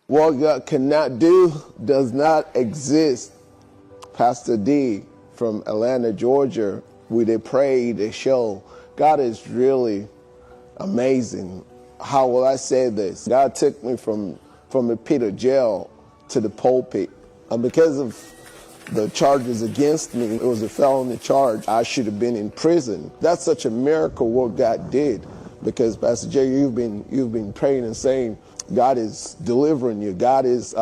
What God cannot do does not exist. Pastor D from Atlanta, Georgia, we they pray, they show. God is really amazing. How will I say this? God took me from the pit of jail to the pulpit. And because of the charges against me, it was a felony charge. I should have been in prison. That's such a miracle what God did. Because Pastor Jay, you've been praying and saying God is delivering you. God is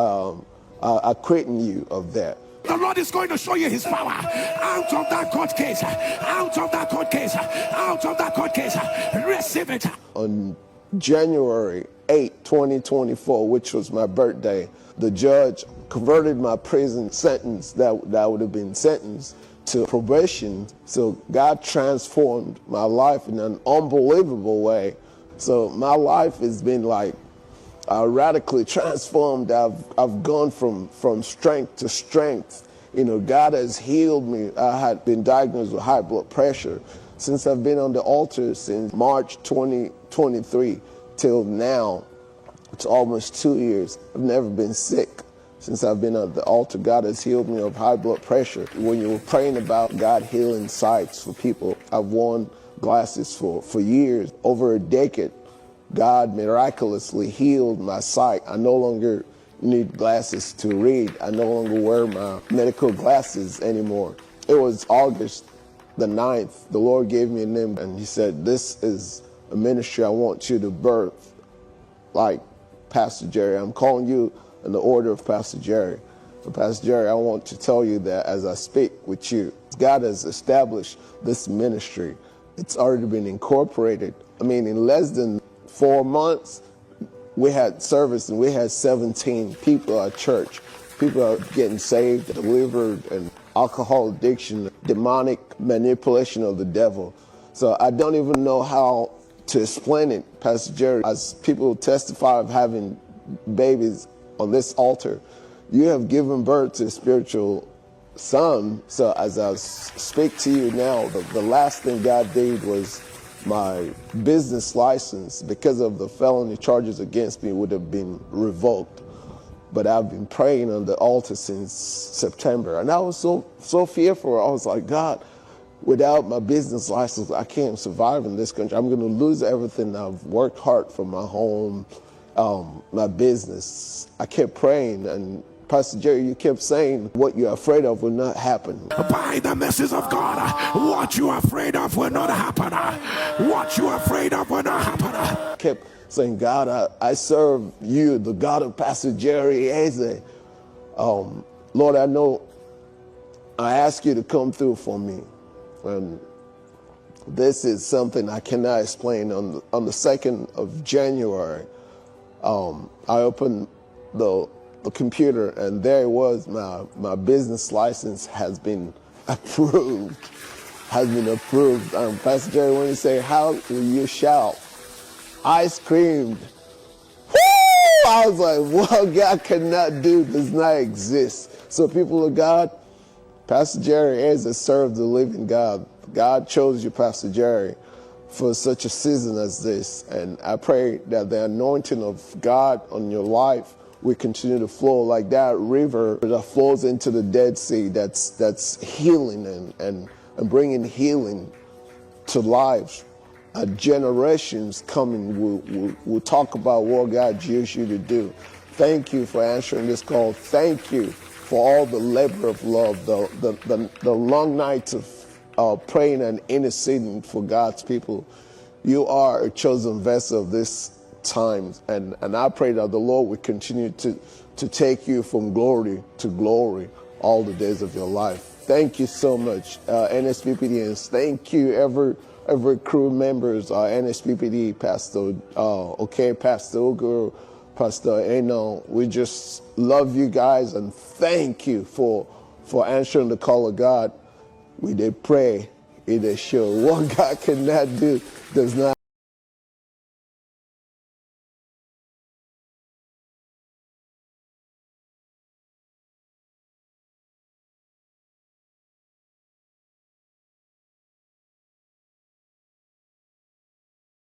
acquitting you of that. The Lord is going to show you his power out of that court case, out of that court case, out of that court case. Receive it. On January 8, 2024, which was my birthday, the judge converted my prison sentence that would have been sentenced to probation. So God transformed my life in an unbelievable way. So my life has been like radically transformed. I've gone from strength to strength. You know, God has healed me. I had been diagnosed with high blood pressure since I've been on the altar since March 2023 till now. It's almost 2 years. I've never been sick since I've been on the altar. God has healed me of high blood pressure. When you were praying about God healing sights for people, I've worn glasses for years, over a decade. God miraculously healed my sight. I no longer need glasses to read. I no longer wear my medical glasses anymore. It was August the 9th. The Lord gave me a name and he said, this is a ministry I want you to birth like Pastor Jerry. I'm calling you in the order of Pastor Jerry. So Pastor Jerry, I want to tell you that as I speak with you, God has established this ministry. It's already been incorporated. I mean, in less than 4 months, we had service and we had 17 people at church. People are getting saved, delivered, and alcohol addiction, demonic manipulation of the devil. So I don't even know how to explain it, Pastor Jerry. As people testify of having babies on this altar, you have given birth to a spiritual son. So as I speak to you now, the last thing God did was my business license, because of the felony charges against me, would have been revoked. But I've been praying on the altar since September. And I was so fearful. I was like, God, without my business license, I can't survive in this country. I'm going to lose everything. I've worked hard for my home, my business. I kept praying, and Pastor Jerry, you kept saying what you're afraid of will not happen. By the message of God, what you're afraid of will not happen. What you're afraid of will not happen. I kept saying, God, I serve you, the God of Pastor Jerry Eze. Lord, I know I ask you to come through for me. And this is something I cannot explain. On the 2nd of January, I opened the computer, and there it was. My business license has been approved. Pastor Jerry, when you say, how will you shout? I screamed. Woo! I was like, what God cannot do does not exist. So people of God, Pastor Jerry has served the living God. God chose you, Pastor Jerry, for such a season as this. And I pray that the anointing of God on your life will continue to flow like that river that flows into the Dead Sea, that's healing and bringing healing to lives. Generations coming will talk about what God used you to do. Thank you for answering this call. Thank you for all the labor of love, the long nights of praying and interceding for God's people. You are a chosen vessel of this times, and I pray that the Lord will continue to take you from glory to glory all the days of your life. Thank you so much, NSPPDians. Thank you, every crew members, NSPPD, Pastor Pastor Ugo, Pastor Eno. We just love you guys, and thank you for answering the call of God. We did pray, it is sure. What God cannot do does not